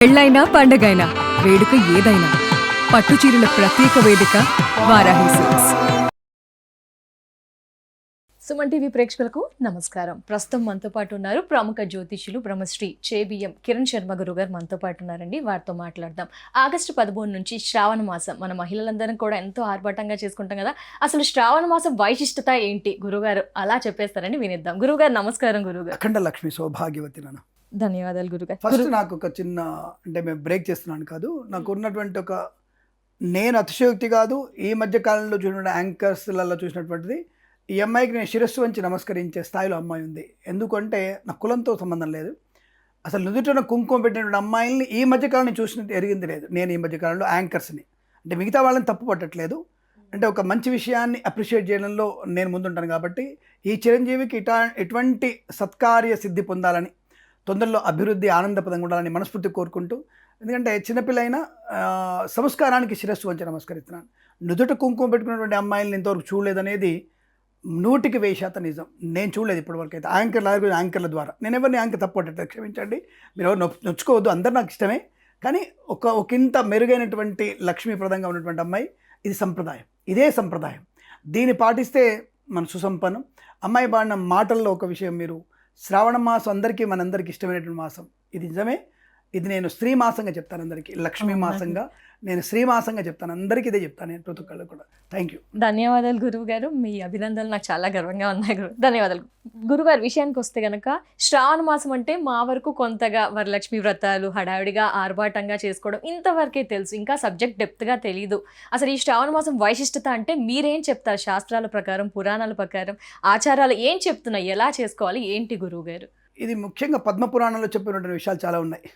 పెళ్ళైనా పండగైనా వేడుక ఏదైనా పట్టుచీరల ప్రత్యేక వేదిక వారాహి సిల్క్స్. సుమన్ టీవీ ప్రేక్షకులకు నమస్కారం. ప్రస్తుతం మనతో పాటు ఉన్నారు ప్రముఖ జ్యోతిష్యులు బ్రహ్మశ్రీ చేబిఎం కిరణ్ శర్మ గురువు గారు మనతో పాటు ఉన్నారండి. వారితో మాట్లాడదాం. ఆగస్టు 13 నుంచి శ్రావణ మాసం మన మహిళలందరం కూడా ఎంతో ఆర్భాటంగా చేసుకుంటాం కదా. అసలు శ్రావణ మాసం వైశిష్టత ఏంటి గురుగారు అలా చెప్పేస్తారని వినిద్దాం. గురుగారు నమస్కారం. గురుగారు అఖండ లక్ష్మి సౌభాగ్యవతి నాన్న. ధన్యవాదాలు గురుగారు. ఫస్ట్ నాకు ఒక చిన్న అంటే మేము బ్రేక్ చేస్తున్నాను కాదు, నాకు ఉన్నటువంటి ఒక నేను అతిశయోక్తి కాదు, ఈ మధ్య కాలంలో చూసిన యాంకర్స్లలో చూసినటువంటిది ఈ అమ్మాయికి నేను శిరస్సు వంచి నమస్కరించే స్థాయిలో అమ్మాయి ఉంది. ఎందుకంటే నా కులంతో సంబంధం లేదు, అసలు నుదుటిన కుంకుమ పెట్టినటువంటి అమ్మాయిల్ని ఈ మధ్యకాలం చూసినట్టు ఎరిగింది లేదు. నేను ఈ మధ్యకాలంలో యాంకర్స్ని అంటే మిగతా వాళ్ళని తప్పు పట్టట్లేదు, అంటే ఒక మంచి విషయాన్ని అప్రిషియేట్ చేయడంలో నేను ముందుంటాను. కాబట్టి ఈ చిరంజీవికి ఎటువంటి సత్కార్య సిద్ధి పొందాలని, తొందరలో అభివృద్ధి ఆనందపదంగా ఉండాలని మనస్ఫూర్తి కోరుకుంటూ, ఎందుకంటే చిన్నపిల్లైనా సంస్కారానికి శిరస్సు వంచి నమస్కరిస్తున్నాను. నుదుట కుంకుమ పెట్టుకున్నటువంటి అమ్మాయిలను ఇంతవరకు చూడలేదనేది 100% నిజం. నేను చూడలేదు ఇప్పటివరకు అయితే. యాంకర్ల ద్వారా నేను ఎవరిని యాంకర్ తప్పట్టు క్షమించండి, మీరు ఎవరు నొచ్చుకోవద్దు, అందరు నాకు ఇష్టమే. కానీ ఒకంత మెరుగైనటువంటి లక్ష్మీప్రదంగా ఉన్నటువంటి అమ్మాయి, ఇది సంప్రదాయం, ఇదే సంప్రదాయం. దీన్ని పాటిస్తే మన సుసంపన్నం. అమ్మాయి పాడిన మాటల్లో ఒక విషయం, మీరు శ్రావణ మాసం అందరికీ మనందరికీ ఇష్టమైనటువంటి మాసం, ఇది నిజమే. ఇది నేను స్త్రీ మాసంగా చెప్తాను అందరికీ, లక్ష్మీ మాసంగా నేను శ్రీ మాసంగా చెప్తాను అందరికీ, ఇదే చెప్తాను నేను ప్రతి ఒక్కళ్ళు కూడా. Thank you. ధన్యవాదాలు గురువు గారు. మీ అభినందనలు నాకు చాలా గర్వంగా ఉన్నాయి గురు. ధన్యవాదాలు. గురుగారు విషయానికి వస్తే గనక శ్రావణ మాసం అంటే మా వరకు కొంతగా వరలక్ష్మి వ్రతాలు హడావిడిగా ఆర్భాటంగా చేసుకోవడం ఇంతవరకే తెలుసు, ఇంకా సబ్జెక్ట్ డెప్త్గా తెలీదు. అసలు ఈ శ్రావణ మాసం వైశిష్టత అంటే మీరేం చెప్తారు? శాస్త్రాల ప్రకారం, పురాణాల ప్రకారం, ఆచారాలు ఏం చెప్తున్నాయి, ఎలా చేసుకోవాలి, ఏంటి గురువు గారు? ఇది ముఖ్యంగా పద్మపురాణంలో చెప్పినటువంటి విషయాలు చాలా ఉన్నాయి.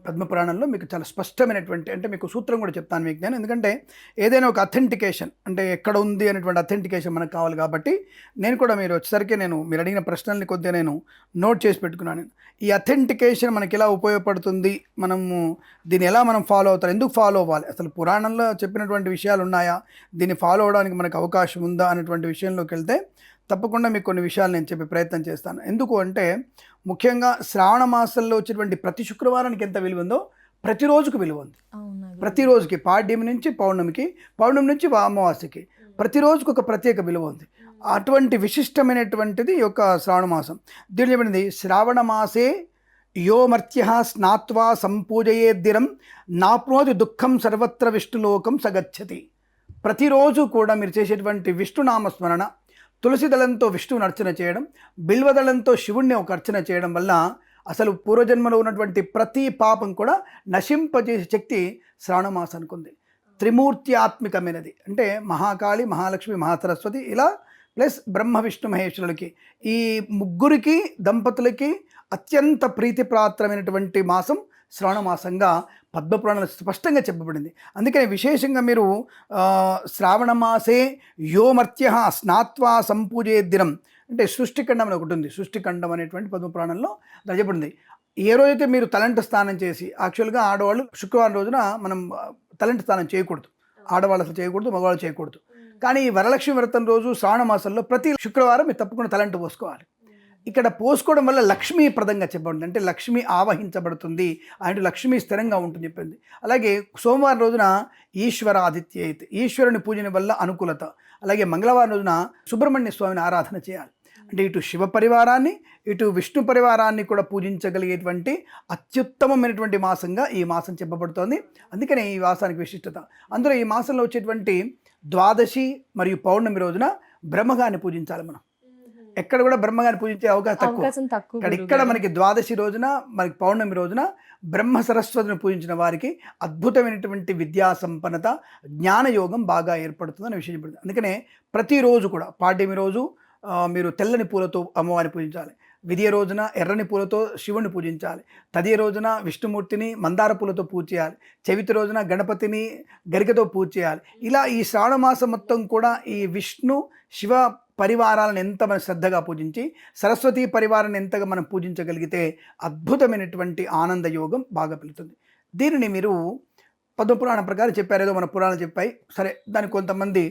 పద్మపురాణంలో మీకు చాలా స్పష్టమైనటువంటి, అంటే మీకు సూత్రం కూడా చెప్తాను మీకు నేను, ఎందుకంటే ఏదైనా ఒక అథెంటికేషన్ అంటే ఎక్కడ ఉంది అనేటువంటి అథెంటికేషన్ మనకు కావాలి. కాబట్టి నేను కూడా మీరు వచ్చేసరికి మీరు అడిగిన ప్రశ్నల్ని కొద్దిగా నేను నోట్ చేసి పెట్టుకున్నాను. ఈ అథెంటికేషన్ మనకి ఎలా ఉపయోగపడుతుంది, మనము దీన్ని ఎలా మనం ఫాలో అవుతారు, ఎందుకు ఫాలో అవ్వాలి, అసలు పురాణంలో చెప్పినటువంటి విషయాలు ఉన్నాయా, దీన్ని ఫాలో అవడానికి మనకు అవకాశం ఉందా అనేటువంటి విషయంలోకి వెళ్తే తప్పకుండా మీకు కొన్ని విషయాలు నేను చెప్పే ప్రయత్నం చేస్తాను. ఎందుకు అంటే ముఖ్యంగా శ్రావణ మాసంలో వచ్చేటువంటి ప్రతి శుక్రవారానికి ఎంత విలువ ఉందో ప్రతిరోజుకు విలువ ఉంది. ప్రతిరోజుకి పాడ్యమి నుంచి పౌర్ణమికి, పౌర్ణమి నుంచి అమావాస్యకి ప్రతిరోజుకు ఒక ప్రత్యేక విలువ ఉంది. అటువంటి విశిష్టమైనటువంటిది ఈ యొక్క శ్రావణ మాసం. దీని చెప్పినది శ్రావణ మాసే యోమర్త్య స్నాత్వా సంపూజయేద్దిరం నాప్నోతి దుఃఖం సర్వత్ర విష్ణులోకం సగచ్చతి. ప్రతిరోజు కూడా మీరు చేసేటువంటి విష్ణునామస్మరణ, తులసి దళంతో విష్ణువుని అర్చన చేయడం, బిల్వదళంతో శివుణ్ణి ఒక అర్చన చేయడం వల్ల అసలు పూర్వజన్మలో ఉన్నటువంటి ప్రతి పాపం కూడా నశింపజేసే శక్తి శ్రావణ మాసానికి ఉంది. త్రిమూర్త్యాత్మికమైనది అంటే మహాకాళి, మహాలక్ష్మి, మహాసరస్వతి, ఇలా ప్లస్ బ్రహ్మ విష్ణు మహేశ్వరులకి, ఈ ముగ్గురికి దంపతులకి అత్యంత ప్రీతిప్రాత్రమైనటువంటి మాసం శ్రావణ మాసంగా పద్మపురాణాలు స్పష్టంగా చెప్పబడింది. అందుకని విశేషంగా మీరు శ్రావణ మాసే యోమర్త్య స్నాత్వా సంపూజయేద్దినం అంటే సృష్టిఖండం అని ఒకటి ఉంది. సృష్టిఖండం అనేటువంటి పద్మపురాణంలో చెప్పబడింది. ఏ రోజైతే మీరు తలంటు స్నానం చేసి, యాక్చువల్గా ఆడవాళ్ళు శుక్రవారం రోజున మనం తలంటు స్నానం చేయకూడదు, ఆడవాళ్ళు అసలు చేయకూడదు, మగవాళ్ళు చేయకూడదు. కానీ ఈ వరలక్ష్మి వ్రతం రోజు శ్రావణ మాసంలో ప్రతి శుక్రవారం మీరు తప్పకుండా తలంటు పోసుకోవాలి. ఇక్కడ పోసుకోవడం వల్ల లక్ష్మీప్రదంగా చెప్పబడింది, అంటే లక్ష్మి ఆవహించబడుతుంది, అంటే లక్ష్మి స్థిరంగా ఉంటుంది చెప్పింది. అలాగే సోమవారం రోజున ఈశ్వరాదిత్య, ఈశ్వరుని పూజన వల్ల అనుకూలత. అలాగే మంగళవారం రోజున సుబ్రహ్మణ్య స్వామిని ఆరాధన చేయాలి, అంటే ఇటు శివ పరివారాన్ని ఇటు విష్ణు పరివారాన్ని కూడా పూజించగలిగేటువంటి అత్యుత్తమమైనటువంటి మాసంగా ఈ మాసం చెప్పబడుతోంది. అందుకనే ఈ మాసానికి విశిష్టత. అందులో ఈ మాసంలో వచ్చేటువంటి ద్వాదశి మరియు పౌర్ణమి రోజున బ్రహ్మగారిని పూజించాలి. మనం ఎక్కడ కూడా బ్రహ్మగారిని పూజించే అవకాశం తక్కువ. ఇక్కడ మనకి ద్వాదశి రోజున, మనకి పౌర్ణమి రోజున బ్రహ్మ సరస్వతిని పూజించిన వారికి అద్భుతమైనటువంటి విద్యా సంపన్నత, జ్ఞానయోగం బాగా ఏర్పడుతుందని విషయం చెప్పబడింది. అందుకనే ప్రతిరోజు కూడా పాడ్యమి రోజు మీరు తెల్లని పూలతో అమ్మవారిని పూజించాలి, విధియ రోజున ఎర్రని పూలతో శివుని పూజించాలి, తదియ రోజున విష్ణుమూర్తిని మందార పూలతో పూజ చేయాలి, చవితి రోజున గణపతిని గరికతో పూజ చేయాలి. ఇలా ఈ శ్రావణ మాసం మొత్తం కూడా ఈ విష్ణు శివ పరివారాలను ఎంత మనం శ్రద్ధగా పూజించి, సరస్వతీ పరివారాన్ని ఎంతగా మనం పూజించగలిగితే అద్భుతమైనటువంటి ఆనంద యోగం బాగా పెరుగుతుంది. దీనిని మీరు పద్మపురాణం ప్రకారం చెప్పారు, ఏదో మన పురాణాలు చెప్పాయి సరే. దానికి కొంతమంది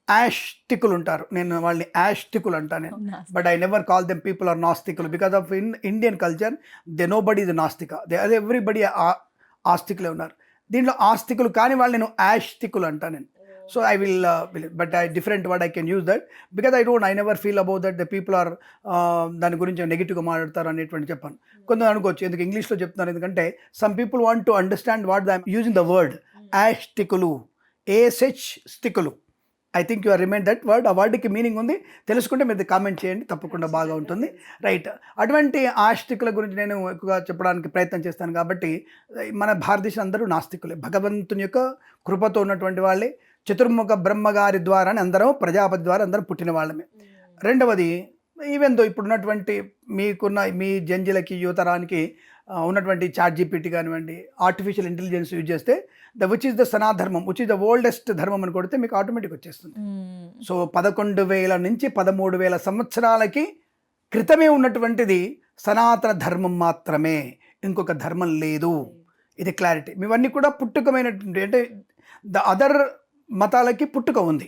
యాష్టికులు ఉంటారు, నేను వాళ్ళని యాష్టికులు అంటాను నేను, but I never call them people are నాస్తికులు because of in Indian culture they nobody the నాస్తిక, దే ఎవ్రీబడి ఆస్తికులే ఉన్నారు. దీంట్లో ఆస్తికులు కాని వాళ్ళు నేను యాస్తికులు అంటాను నేను. So I will but I different word I can use that because I never feel about that the people are దాని గురించి నెగిటివ్గా మాట్లాడతారు అనేటువంటి చెప్పాను. కొందరు అనుకోవచ్చు ఎందుకు ఇంగ్లీష్లో చెప్తున్నారు, ఎందుకంటే some people want to understand what the using the word యాస్టికులు, ఏసెచ్ స్టికులు. I think you are remind that word. ఆ వర్డ్కి మీనింగ్ ఉంది, తెలుసుకుంటే మీరు కామెంట్ చేయండి, తప్పకుండా బాగా ఉంటుంది. రైట్, అటువంటి ఆస్తికుల గురించి నేను ఎక్కువగా చెప్పడానికి ప్రయత్నం చేస్తాను. కాబట్టి మన భారతదేశం అందరూ నాస్తికులే, భగవంతుని యొక్క కృపతో ఉన్నటువంటి వాళ్ళే, చతుర్ముఖ బ్రహ్మగారి ద్వారా అందరం, ప్రజాపతి ద్వారా అందరం పుట్టిన వాళ్ళమే. రెండవది, ఈవెన్ దో ఇప్పుడున్నటువంటి మీకున్న మీ జంజీలకి యువతరానికి ఉన్నటువంటి ChatGPT కానివ్వండి, ఆర్టిఫిషియల్ ఇంటెలిజెన్స్ యూజ్ చేస్తే విచ్ ఇస్ ద సనాధర్మం, విచ్ ఇస్ ద ఓల్డెస్ట్ ధర్మం అని కొడితే మీకు ఆటోమేటిక్ వచ్చేస్తుంది. సో 11,000 నుంచి 13,000 సంవత్సరాలకి క్రితమే ఉన్నటువంటిది సనాతన ధర్మం మాత్రమే, ఇంకొక ధర్మం లేదు. ఇది క్లారిటీ. ఇవన్నీ కూడా పుట్టుకమైనటువంటి, అంటే ద అదర్ మతాలకి పుట్టుక ఉంది,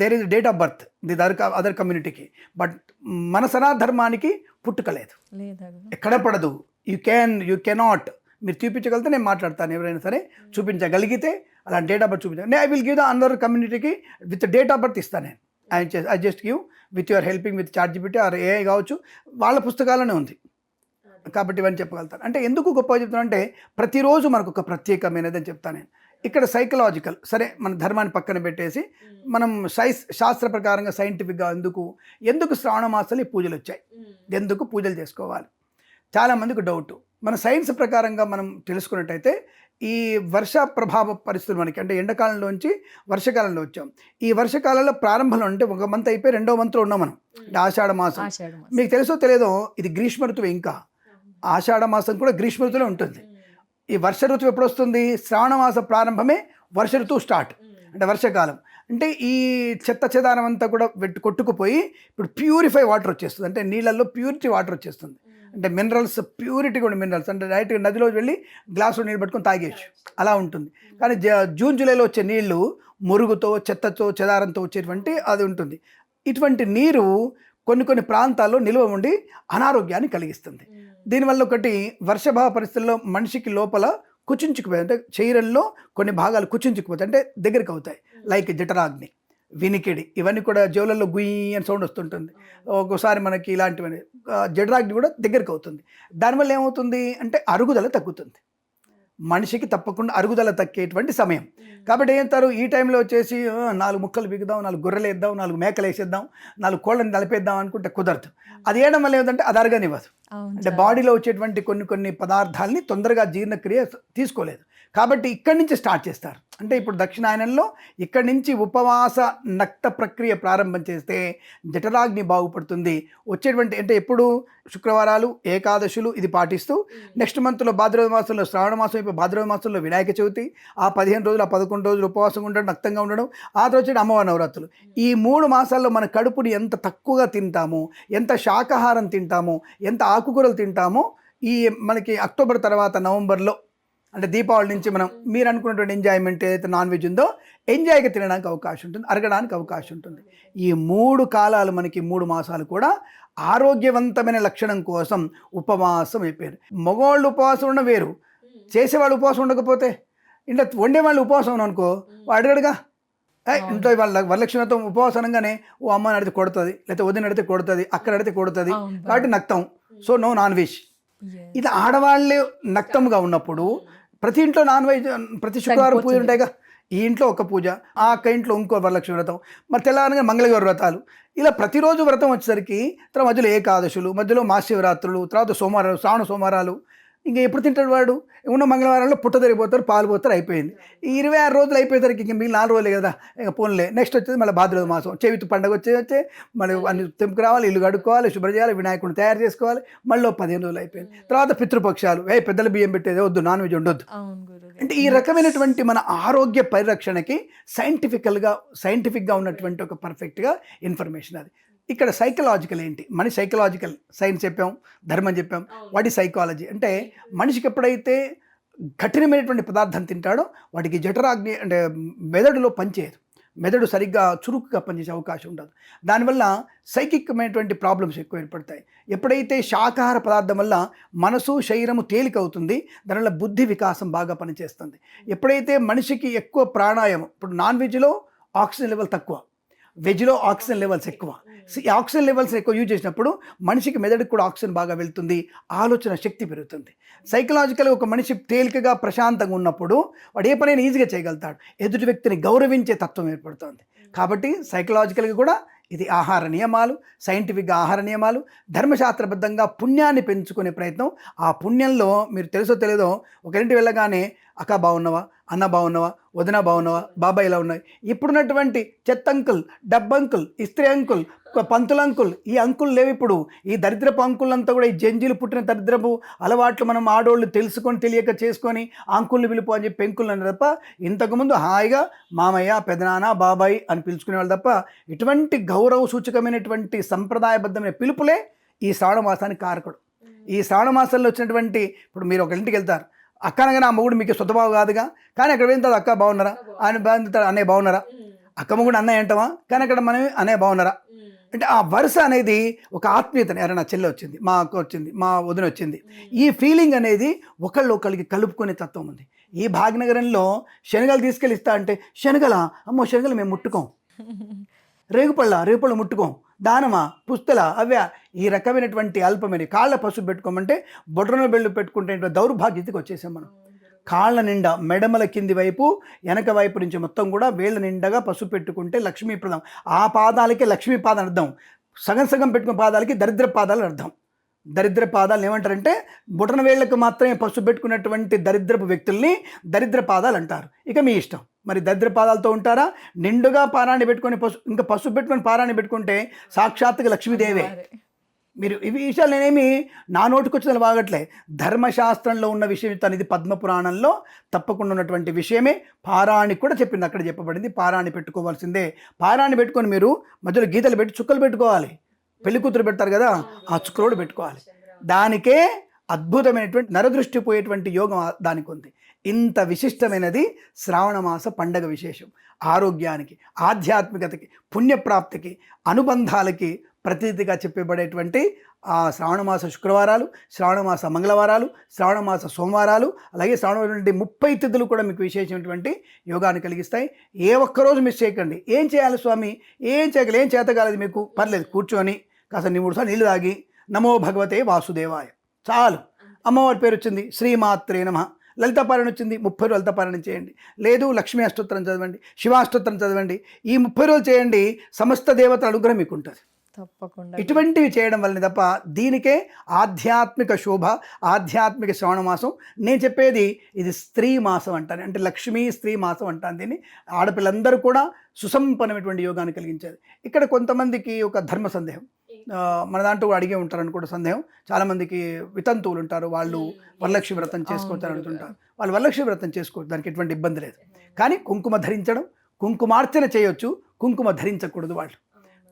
there is date of birth the other కమ్యూనిటీకి, బట్ మన సనాతన ధర్మానికి పుట్టుక లేదు, ఎక్కడ పడదు. యూ కెనాట్, మీరు చూపించగలిగితే నేను మాట్లాడతాను, ఎవరైనా సరే చూపించగలిగితే అలా డేట్ ఆఫ్ బర్త్ చూపించాను. I will give the other కమ్యూనిటీకి విత్ డేట్ ఆఫ్ బర్త్ ఇస్తాను నేను. I just give with your helping with ChatGPT or AI కావచ్చు, వాళ్ళ పుస్తకాలనే ఉంది కాబట్టి ఇవన్నీ చెప్పగలుగుతాను. అంటే ఎందుకు గొప్పగా చెప్తాను అంటే ప్రతిరోజు మనకు ఒక ప్రత్యేకమైనది అని చెప్తాను నేను. ఇక్కడ సైకలాజికల్, సరే మన ధర్మాన్ని పక్కన పెట్టేసి మనం శాస్త్ర ప్రకారంగా సైంటిఫిక్గా ఎందుకు శ్రావణ మాసాలు ఈ పూజలు వచ్చాయి, ఎందుకు పూజలు చేసుకోవాలి, చాలామందికి డౌట్. మన సైన్స్ ప్రకారంగా మనం తెలుసుకున్నట్టయితే ఈ వర్ష ప్రభావ పరిస్థితులు మనకి, అంటే ఎండాకాలంలోంచి వర్షకాలంలో వచ్చాం. ఈ వర్షకాలంలో ప్రారంభంలో అంటే ఒక మంత్ అయిపోయి రెండో మంత్లో ఉన్నాం మనం, అంటే ఆషాఢ మాసం. మీకు తెలుసో తెలియదో ఇది గ్రీష్మ ఋతువు, ఇంకా ఆషాఢ మాసం కూడా గ్రీష్మ ఋతువులో ఉంటుంది. ఈ వర్ష ఋతువు ఎప్పుడు వస్తుంది, శ్రావణ మాస ప్రారంభమే వర్ష ఋతువు స్టార్ట్, అంటే వర్షాకాలం. అంటే ఈ చెత్త చెదారం అంతా కూడా కొట్టుకుపోయి ఇప్పుడు ప్యూరిఫై వాటర్ వచ్చేస్తుంది, అంటే నీళ్ళల్లో ప్యూరిటీ వాటర్ వచ్చేస్తుంది, అంటే మినరల్స్ ప్యూరిటీ కూడా మినరల్స్, అంటే డైరెక్ట్గా నదిలో వెళ్ళి గ్లాసులో నీళ్ళు పట్టుకొని తాగేయచ్చు, అలా ఉంటుంది. కానీ జూన్ జూలైలో వచ్చే నీళ్లు మురుగుతో చెత్తతో చెదారంతో వచ్చేటువంటి అది ఉంటుంది. ఇటువంటి నీరు కొన్ని ప్రాంతాల్లో నిల్వ ఉండి అనారోగ్యాన్ని కలిగిస్తుంది. దీనివల్ల ఒకటి వర్షభావ పరిస్థితుల్లో మనిషికి లోపల కుచించుకుపోయి, అంటే శరీరంలో కొన్ని భాగాలు కుచించుకుపోతాయి, అంటే దగ్గరికి అవుతాయి. లైక్ జఠరాగ్ని, వినికిడి, ఇవన్నీ కూడా జోలల్లో గుయ్యి అని సౌండ్ వస్తుంటుంది. ఒక్కోసారి మనకి ఇలాంటివన్నీ జఠరాగ్ని కూడా దగ్గరికి అవుతుంది. దానివల్ల ఏమవుతుంది అంటే అరుగుదల తగ్గుతుంది, మనిషికి తప్పకుండా అరుగుదల తగ్గేటువంటి సమయం. కాబట్టి ఏం చేస్తారు, ఈ టైంలో వచ్చేసి 4 ముక్కలు బిగుదాం, 4 గొర్రెలు వేద్దాం, 4 మేకలు వేసేద్దాం, 4 కోళ్ళని నలిపేద్దాం అనుకుంటే కుదరదు. అది వేయడం వల్ల ఏమిటంటే అది అరగనివ్వదు, అంటే బాడీలో వచ్చేటువంటి కొన్ని పదార్థాలని తొందరగా జీర్ణక్రియ తీసుకోలేదు. కాబట్టి ఇక్కడి నుంచి స్టార్ట్ చేస్తారు. అంటే ఇప్పుడు దక్షిణాయనంలో ఇక్కడి నుంచి ఉపవాస నక్త ప్రక్రియ ప్రారంభం చేస్తే జఠరాగ్ని బాగుపడుతుంది. వచ్చేటువంటి అంటే ఎప్పుడు శుక్రవారాలు, ఏకాదశులు ఇది పాటిస్తూ నెక్స్ట్ మంత్లో భాద్రపద మాసంలో శ్రావణ మాసం, ఇప్పుడు భాద్రపద మాసంలో వినాయక చవితి, ఆ 15 రోజులు, ఆ 11 రోజులు ఉపవాసం ఉండడం, నక్తంగా ఉండడం, ఆ తర్వాత వచ్చి అమ్మవారి నవరాత్రులు. ఈ 3 మాసాల్లో మన కడుపుని ఎంత తక్కువగా తింటామో, ఎంత శాకాహారం తింటామో, ఎంత ఆకుకూరలు తింటామో, ఈ మనకి అక్టోబర్ తర్వాత నవంబర్లో, అంటే దీపావళి నుంచి మనం మీరు అనుకున్నటువంటి ఎంజాయ్మెంట్ ఏదైతే నాన్ వెజ్ ఉందో ఎంజాయ్గా తినడానికి అవకాశం ఉంటుంది, అరగడానికి అవకాశం ఉంటుంది. ఈ 3 కాలాలు మనకి 3 మాసాలు కూడా ఆరోగ్యవంతమైన లక్షణం కోసం ఉపవాసం అయిపోయారు. మగవాళ్ళు ఉపవాసం ఉండడం వేరు, చేసేవాళ్ళు ఉపవాసం ఉండకపోతే, ఇంట్లో వండేవాళ్ళు ఉపవాసం ఉన్నాం అనుకో, అడగడుగా ఇంట్లో వాళ్ళ వరలక్ష్మితో ఉపవాసం అనగానే ఓ అమ్మని అడిగితే కొడుతుంది, లేకపోతే వదిన అడిగితే కొడుతుంది, అక్కడ అడిగితే కొడుతుంది, కాబట్టి నక్తం, సో నో నాన్ వెజ్. ఇది ఆడవాళ్ళే నక్తంగా ఉన్నప్పుడు ప్రతి ఇంట్లో నాన్ వెజ్, ప్రతి శుక్రవారం పూజలు ఉంటాయిగా, ఈ ఇంట్లో ఒక పూజ, ఆ అక్క ఇంట్లో ఇంకో వరలక్ష్మి వ్రతం, మరి తెల్లవారుగా మంగళవారం వ్రతాలు, ఇలా ప్రతిరోజు వ్రతం వచ్చేసరికి తర్వాత మధ్యలో ఏకాదశులు, మధ్యలో మహాశివరాత్రులు, తర్వాత సోమవారాలు, శ్రావణ సోమవారాలు, ఇంకా ఎప్పుడు తింటాడు వాడు? ఉన్న మంగళవారంలో పుట్ట తిరిగిపోతారు, పాలు పోతారు, అయిపోయింది. ఈ 26 రోజులు అయిపోయేసరికి ఇంక మిగిలిన 4 రోజులే కదా, ఇంకా పోన్లే. నెక్స్ట్ వచ్చేది మళ్ళీ భాద్రపద మాసం, చవితి పండుగ వచ్చే మళ్ళీ అన్ని తెంపుకు రావాలి, ఇల్లు కడుక్కోవాలి, శుభ్రం చేయాలి, వినాయకుడిని తయారు చేసుకోవాలి, మళ్ళీ 15 రోజులు అయిపోయింది. తర్వాత పితృపక్షాలు, పెద్దల బియ్యం పెట్టేది వద్దు, నాన్ వెజ్ ఉండొద్దు. అంటే ఈ రకమైనటువంటి మన ఆరోగ్య పరిరక్షణకి సైంటిఫిక్గా ఉన్నటువంటి ఒక పర్ఫెక్ట్గా ఇన్ఫర్మేషన్ అది. ఇక్కడ సైకలాజికల్ ఏంటి, మనిషి సైకలాజికల్ సైన్స్ చెప్పాం, ధర్మం చెప్పాం, వాటి సైకాలజీ అంటే మనిషికి ఎప్పుడైతే కఠినమైనటువంటి పదార్థం తింటాడో వాటికి జఠరాగ్ని అంటే మెదడులో పనిచేయదు, మెదడు సరిగ్గా చురుకుగా పనిచేసే అవకాశం ఉండదు. దానివల్ల సైకికమైనటువంటి ప్రాబ్లమ్స్ ఎక్కువ ఏర్పడతాయి. ఎప్పుడైతే శాకాహార పదార్థం వల్ల మనసు శరీరము తేలిక అవుతుంది, దానివల్ల బుద్ధి వికాసం బాగా పనిచేస్తుంది. ఎప్పుడైతే మనిషికి ఎక్కువ ప్రాణాయామం, ఇప్పుడు నాన్ వెజ్లో ఆక్సిజన్ లెవెల్ తక్కువ, వెజ్లో ఆక్సిజన్ లెవెల్స్ ఎక్కువ. ఈ ఆక్సిజన్ లెవెల్స్ ఎక్కువ యూజ్ చేసినప్పుడు మనిషికి మెదడుకు కూడా ఆక్సిజన్ బాగా వెళ్తుంది, ఆలోచన శక్తి పెరుగుతుంది. సైకలాజికల్గా ఒక మనిషి తేలికగా ప్రశాంతంగా ఉన్నప్పుడు వాడు ఏ పనైనా ఈజీగా చేయగలుగుతాడు, ఎదుటి వ్యక్తిని గౌరవించే తత్వం ఏర్పడుతుంది. కాబట్టి సైకలాజికల్గా కూడా ఇది ఆహార నియమాలు, సైంటిఫిక్గా ఆహార నియమాలు, ధర్మశాస్త్రబద్ధంగా పుణ్యాన్ని పెంచుకునే ప్రయత్నం. ఆ పుణ్యంలో మీరు తెలుసో తెలియదో ఒకరింటి వెళ్ళగానే అక్క బాగున్నావా, అన్న బాగున్నావా, వదిన బాగున్నావా, బాబాయ్ ఇలా ఉన్నాయి. ఇప్పుడున్నటువంటి చెత్త అంకుల్, డబ్బు అంకుల్, ఇస్త్రీ అంకుల్, పంతుల అంకుల్, ఈ అంకుల్ లేవు ఇప్పుడు. ఈ దరిద్రపు అంకులంతా కూడా ఈ జంజీలు పుట్టిన దరిద్రపు అలవాట్లు మనం ఆడోళ్ళు తెలుసుకొని తెలియక చేసుకొని అంకుల్ని పిలుపు అని చెప్పి పెంకులు అన్నారు తప్ప, ఇంతకుముందు హాయిగా మామయ్య, పెదనాన్న, బాబాయ్ అని పిలుచుకునేవాళ్ళు తప్ప ఇటువంటి గౌరవ సూచకమైనటువంటి సంప్రదాయబద్ధమైన పిలుపులే ఈ శ్రావణ మాసానికి కారకుడు. ఈ శ్రావణ మాసంలో వచ్చినటువంటి, ఇప్పుడు మీరు ఒక ఇంటికి వెళ్తారు, అక్క అనగా నా మొగుడు మీకు సొంతబావు కాదుగా, కానీ అక్కడ వెళ్తాడు అక్క బాగున్నారా, ఆయన బాగుంటాడు అన్నయ్య బాగున్నారా, అక్క మొగుడు అన్నయ్య అంటావా, కానీ అక్కడ మనం అన్నయ్య బాగున్నారా అంటే ఆ వరుస అనేది ఒక ఆత్మీయతని, అరే నా చెల్లె వచ్చింది, మా అక్క వచ్చింది, మా వదిన వచ్చింది, ఈ ఫీలింగ్ అనేది ఒకళ్ళొకరికి కలుపుకునే తత్వం ఉంది. ఈ భాగ్యనగరంలో శనగలు తీసుకెళ్ళి ఇస్తా అంటే, శనగల అమ్మో శనగలు మేము ముట్టుకోం, రేగుపళ్ళు ముట్టుకోం, దానమా పుస్తల అవ్యా, ఈ రకమైనటువంటి అల్పమైన కాళ్ళ పసుపు పెట్టుకోమంటే బొడ్రన బెళ్ళు పెట్టుకుంటే దౌర్భాగ్యతకి వచ్చేసాం మనం. కాళ్ళ నిండా మెడమల కింది వైపు వెనక వైపు నుంచి మొత్తం కూడా వేళ్ళ నిండగా పసుపు పెట్టుకుంటే లక్ష్మీప్రదం. ఆ పాదాలకి లక్ష్మీ పాదాలు అర్థం, సగం సగం పెట్టుకున్న పాదాలకి దరిద్ర పాదాలు అర్థం. దరిద్ర పాదాలు ఏమంటారంటే బొటన వేళ్లకు మాత్రమే పసుపు పెట్టుకున్నటువంటి దరిద్రపు వ్యక్తుల్ని దరిద్ర పాదాలు అంటారు. ఇక మీ ఇష్టం, మరి దరిద్ర పాదాలతో ఉంటారా, నిండుగా పారాన్ని పెట్టుకొని ఇంకా పసుపు పెట్టుకొని పారాన్ని పెట్టుకుంటే సాక్షాత్తుగా లక్ష్మీదేవే. మీరు ఇవి విషయాలు నేనేమి నా నోటికొచ్చిన వాగట్లే, ధర్మశాస్త్రంలో ఉన్న విషయం తను. ఇది పద్మపురాణంలో తప్పకుండా ఉన్నటువంటి విషయమే. పారాణి కూడా చెప్పింది, అక్కడ చెప్పబడింది పారాణి పెట్టుకోవాల్సిందే. పారాణి పెట్టుకొని మీరు మధ్యలో గీతలు పెట్టి చుక్కలు పెట్టుకోవాలి. పెళ్లి కూతురు పెడతారు కదా, ఆ చుక్కలు పెట్టుకోవాలి. దానికే అద్భుతమైనటువంటి నరదృష్టి పోయేటువంటి యోగం దానికి ఉంది. ఇంత విశిష్టమైనది శ్రావణ మాస పండగ విశేషం. ఆరోగ్యానికి, ఆధ్యాత్మికతకి, పుణ్యప్రాప్తికి, అనుబంధాలకి ప్రతీతిగా చెప్పబడేటువంటి ఆ శ్రావణమాస శుక్రవారాలు, శ్రావణమాస మంగళవారాలు, శ్రావణమాస సోమవారాలు, అలాగే శ్రావణ 30 తిథులు కూడా మీకు విశేషమైనటువంటి యోగాన్ని కలిగిస్తాయి. ఏ ఒక్కరోజు మిస్ చేయకండి. ఏం చేయాలి స్వామి, ఏం చేయగలి, ఏం చేతగాలేదు మీకు, పర్లేదు కూర్చొని కాస్త 3 సార్లు నీళ్ళు తాగి నమో భగవతే వాసుదేవాయ చాలు. అమ్మవారి పేరు వచ్చింది, శ్రీమాత్రే నమః. లలితాపారాయణ వచ్చింది, 30 రోజులు లలితాపారాయణ చేయండి. లేదు లక్ష్మీ అష్టోత్తరం చదవండి, శివాష్టోత్తరం చదవండి. ఈ 30 రోజులు చేయండి, సమస్త దేవతల అనుగ్రహం మీకు ఉంటుంది. తప్పకుండా ఇటువంటివి చేయడం వల్లనే తప్ప దీనికే ఆధ్యాత్మిక శోభ, ఆధ్యాత్మిక శ్రావణ మాసం. నేను చెప్పేది ఇది స్త్రీ మాసం అంటాను, అంటే లక్ష్మీ స్త్రీ మాసం అంటాను దీన్ని. ఆడపిల్లందరూ కూడా సుసంపన్నమైనటువంటి యోగాన్ని కలిగించేది. ఇక్కడ కొంతమందికి ఒక ధర్మ సందేహం, మన దాంట్లో అడిగే ఉంటారని కూడా సందేహం. చాలామందికి వితంతువులు ఉంటారు, వాళ్ళు వరలక్ష్మి వ్రతం చేసుకోవచ్చని అంటుంటారు. వాళ్ళు వరలక్ష్మి వ్రతం చేసుకోవచ్చు, దానికి ఎటువంటి ఇబ్బంది లేదు. కానీ కుంకుమ ధరించడం, కుంకుమార్చన చేయొచ్చు, కుంకుమ ధరించకూడదు, వాళ్ళు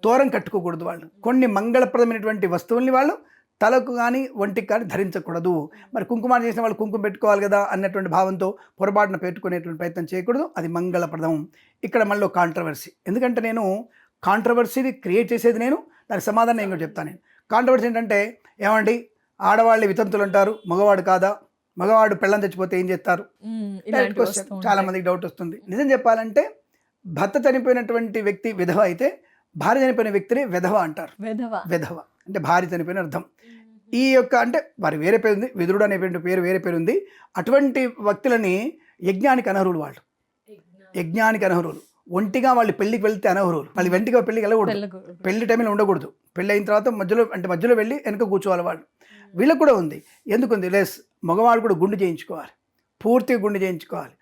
తోరం కట్టుకోకూడదు, వాళ్ళు కొన్ని మంగళప్రదమైనటువంటి వస్తువుల్ని వాళ్ళు తలకు కానీ ఒంటికి కానీ ధరించకూడదు. మరి కుంకుమ చేసిన వాళ్ళు కుంకుమ పెట్టుకోవాలి కదా అన్నటువంటి భావంతో పొరపాటున పెట్టుకునేటువంటి ప్రయత్నం చేయకూడదు, అది మంగళప్రదం. ఇక్కడ మళ్ళీ కాంట్రవర్సీ, ఎందుకంటే నేను కాంట్రవర్సీని క్రియేట్ చేసేది నేను, దానికి సమాధానం నేను కూడా చెప్తాను. నేను కాంట్రవర్సీ ఏంటంటే, ఏమండి ఆడవాళ్ళు వితంతులు అంటారు, మగవాడు కాదా, మగవాడు పెళ్ళం చచ్చిపోతే ఏం చేస్తారు, చాలా మందికి డౌట్ వస్తుంది. నిజం చెప్పాలంటే భర్త చనిపోయినటువంటి వ్యక్తి విధవ అయితే భార్య చనిపోయిన వ్యక్తిని విధవ అంటారు. విధవ అంటే భార్య చనిపోయిన అర్థం. ఈ యొక్క అంటే వారి వేరే పేరు ఉంది, విదురుడు అనేటువంటి పేరు వేరే పేరు ఉంది. అటువంటి వ్యక్తులని యజ్ఞానికి అనర్హులు, వాళ్ళు యజ్ఞానికి అనర్హులు. ఒంటిగా వాళ్ళు పెళ్లికి వెళ్తే అనర్హులు, వాళ్ళు వెంటిగా పెళ్లికి వెళ్ళకూడదు, పెళ్లి టైంలో ఉండకూడదు. పెళ్ళి అయిన తర్వాత మధ్యలో వెళ్ళి వెనక కూర్చోవాలి వాళ్ళు. వీళ్ళకి కూడా ఉంది, ఎందుకుంది లెస్, మగవాళ్ళు కూడా గుండు చేయించుకోవాలి, పూర్తిగా గుండు చేయించుకోవాలి.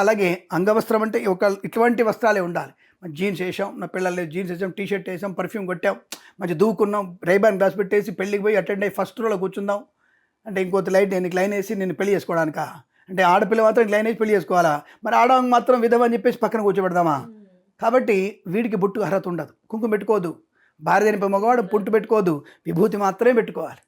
అలాగే అంగవస్త్రం అంటే ఇటువంటి వస్త్రాలే ఉండాలి. జీన్స్ వేసాం, నా పిల్లలు జీన్స్ వేసాం, టీషర్ట్ వేసాం, పర్ఫ్యూమ్ కొట్టాం, మంచి దూకున్నాం, రైబాన్ గ్లాస్ పెట్టేసి పెళ్ళికి పోయి అటెండ్ అయ్యి ఫస్ట్ రోలో కూర్చుందాం అంటే ఇంకోటి నీకు లైన్ వేసి నేను పెళ్లి చేసుకోవడానికా, అంటే ఆడపిల్ల మాత్రం లైన్ వేసి పెళ్లి చేసుకోవాలా, మరి ఆడవాళ్ళకి మాత్రం విధవ అని చెప్పేసి పక్కన కూర్చోబెడదామా? కాబట్టి వీడికి బొట్టు అర్హత ఉండదు, కుంకుమ పెట్టుకోదు, భార్య చనిపోయి మగవాడు పుట్టు పెట్టుకోదు, విభూతి మాత్రమే పెట్టుకోవాలి.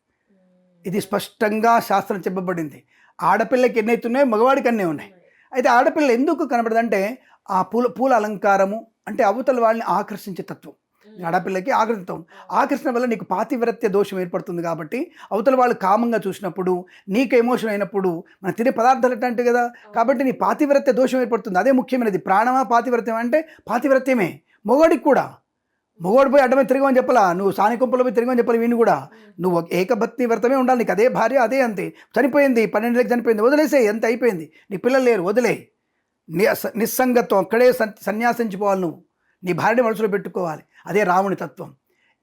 ఇది స్పష్టంగా శాస్త్రం చెప్పబడింది. ఆడపిల్లకి ఎన్నైతే ఉన్నాయో మగవాడికి అన్నీ ఉన్నాయి. అయితే ఆడపిల్ల ఎందుకు కనబడదంటే ఆ పూల అలంకారము, అంటే అవతల వాళ్ళని ఆకర్షించే తత్వం. ఆడపిల్లకి ఆకర్షణ వల్ల నీకు పాతివ్రత్య దోషం ఏర్పడుతుంది. కాబట్టి అవతల వాళ్ళు కామంగా చూసినప్పుడు, నీకు ఎమోషన్ అయినప్పుడు, మనం తినే పదార్థాలు అంటే కదా, కాబట్టి నీ పాతివ్రత్య దోషం ఏర్పడుతుంది. అదే ముఖ్యమైనది. ప్రాణమా పాతివ్రత్యం అంటే పాతివ్రత్యమే. మొగోడికి కూడా, మొగోడు పోయి అడ్డమే తిరగమని చెప్పలా, నువ్వు సానికుంపలో పోయి తిరగమని చెప్పాలి. వీడిని కూడా నువ్వు ఏకభక్తి వ్రతమే ఉండాలి. నీకు అదే భార్య, అదే అంతే. చనిపోయింది 12 చనిపోయింది, వదిలేసే, ఎంత అయిపోయింది, నీ పిల్లలు లేరు, వదిలే. నిస్సంగత్వం, అక్కడే సన్యాసించిపోవాలి. నువ్వు నీ భార్యని మనసులో పెట్టుకోవాలి. అదే రాముని తత్వం.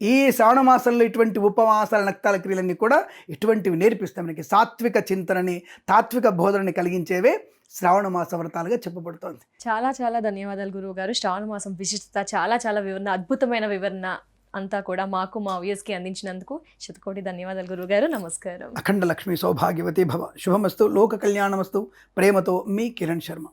ఈ శ్రావణ మాసంలో ఇటువంటి ఉపవాసాల నక్తాల క్రియలన్నీ కూడా ఇటువంటివి నేర్పిస్తాం. మనకి సాత్విక చింతనని, తాత్విక బోధనని కలిగించేవే శ్రావణ మాస వ్రతాలుగా చెప్పబడుతోంది. చాలా చాలా ధన్యవాదాలు గురువు గారు. శ్రావణ మాసం విశిష్టత చాలా చాలా వివరణ, అద్భుతమైన వివరణ అంతా కూడా మాకు మా వ్యూయర్స్కి అందించినందుకు శతకోటి ధన్యవాదాలు గురువు గారు. నమస్కారం. అఖండ లక్ష్మి సౌభాగ్యవతి భవ. శుభమస్తు, లోక కళ్యాణమస్తు. ప్రేమతో మీ కిరణ్ శర్మ.